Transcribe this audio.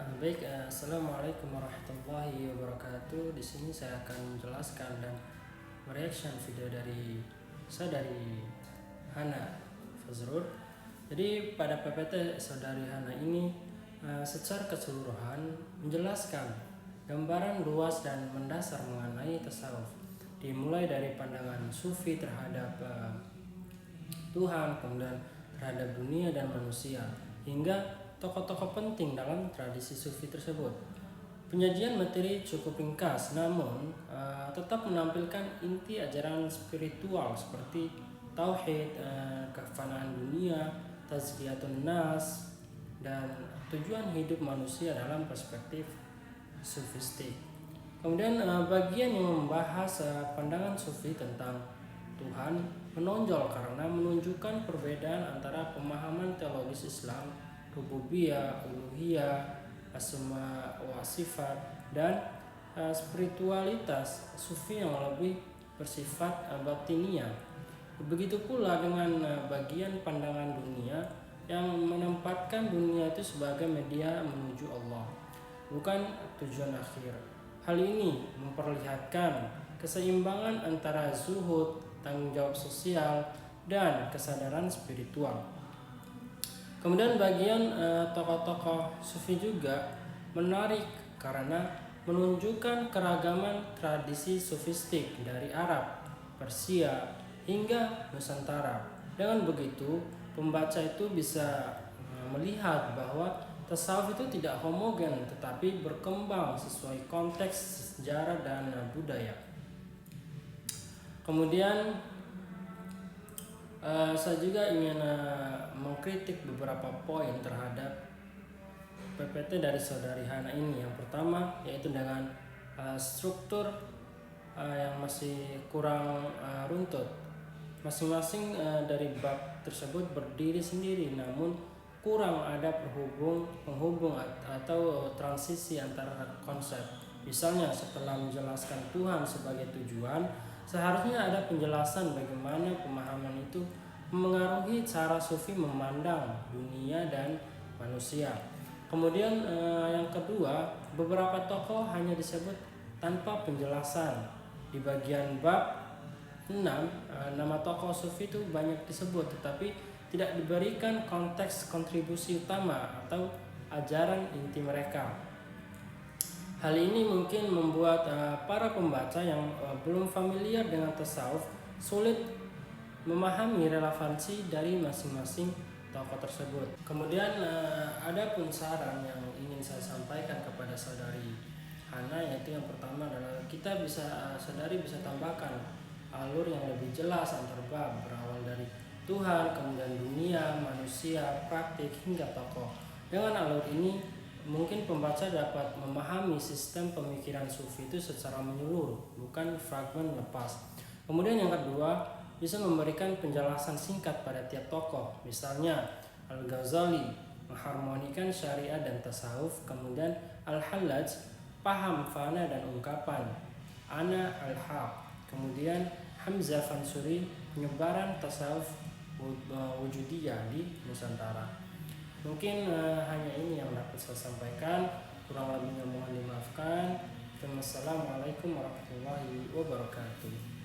Assalamualaikum warahmatullahi wabarakatuh. Di sini saya akan menjelaskan dan mereaction video dari saudari Hana Fazrul. Jadi pada PPT saudari Hana ini secara keseluruhan menjelaskan gambaran luas dan mendasar mengenai tasawuf, dimulai dari pandangan sufi terhadap Tuhan, kemudian terhadap dunia dan manusia, hingga tokoh-tokoh penting dalam tradisi sufi tersebut. Penyajian materi cukup ringkas, namun tetap menampilkan inti ajaran spiritual seperti tauhid, kefanaan dunia, tazkiyatun nas, dan tujuan hidup manusia dalam perspektif sufistik. Kemudian bagian yang membahas pandangan sufi tentang Tuhan menonjol karena menunjukkan perbedaan antara pemahaman teologis Islam, rububiyah, uluhiyah, asma wa sifat, dan spiritualitas sufi yang lebih bersifat batiniah. Begitu pula dengan bagian pandangan dunia yang menempatkan dunia itu sebagai media menuju Allah, bukan tujuan akhir. Hal ini memperlihatkan keseimbangan antara zuhud, tanggung jawab sosial, dan kesadaran spiritual. Kemudian bagian tokoh-tokoh sufi juga menarik karena menunjukkan keragaman tradisi sufistik dari Arab, Persia, hingga Nusantara. Dengan begitu, pembaca itu bisa melihat bahwa tasawuf itu tidak homogen tetapi berkembang sesuai konteks sejarah dan budaya. Kemudian saya juga ingin mengkritik beberapa poin terhadap PPT dari saudari Hana ini. Yang pertama yaitu dengan struktur yang masih kurang runtut. Masing-masing dari bab tersebut berdiri sendiri, namun kurang ada penghubung atau transisi antara konsep. Misalnya setelah menjelaskan Tuhan sebagai tujuan, seharusnya ada penjelasan bagaimana pemahaman itu mengaruhi cara sufi memandang dunia dan manusia. Kemudian yang kedua, beberapa tokoh hanya disebut tanpa penjelasan. Di bagian bab 6, nama tokoh sufi itu banyak disebut tetapi tidak diberikan konteks kontribusi utama atau ajaran inti mereka. Hal ini mungkin membuat para pembaca yang belum familiar dengan tasawuf sulit memahami relevansi dari masing-masing tokoh tersebut. Kemudian ada pun saran yang ingin saya sampaikan kepada saudari Hana, yaitu yang pertama adalah saudari bisa tambahkan alur yang lebih jelas antar bab, berawal dari Tuhan, kemudian dunia, manusia, praktik, hingga tokoh. Dengan alur ini mungkin pembaca dapat memahami sistem pemikiran sufi itu secara menyeluruh, bukan fragmen lepas. Kemudian yang kedua, bisa memberikan penjelasan singkat pada tiap tokoh. Misalnya Al-Ghazali mengharmonikan syariat dan tasawuf, kemudian Al-Hallaj paham fana dan ungkapan, Ana Al-Haq, kemudian Hamzah Fansuri penyebaran tasawuf wujudiyah di Nusantara. Mungkin hanya ini yang dapat saya sampaikan, kurang lebihnya mohon dimaafkan. Wassalamualaikum warahmatullahi wabarakatuh.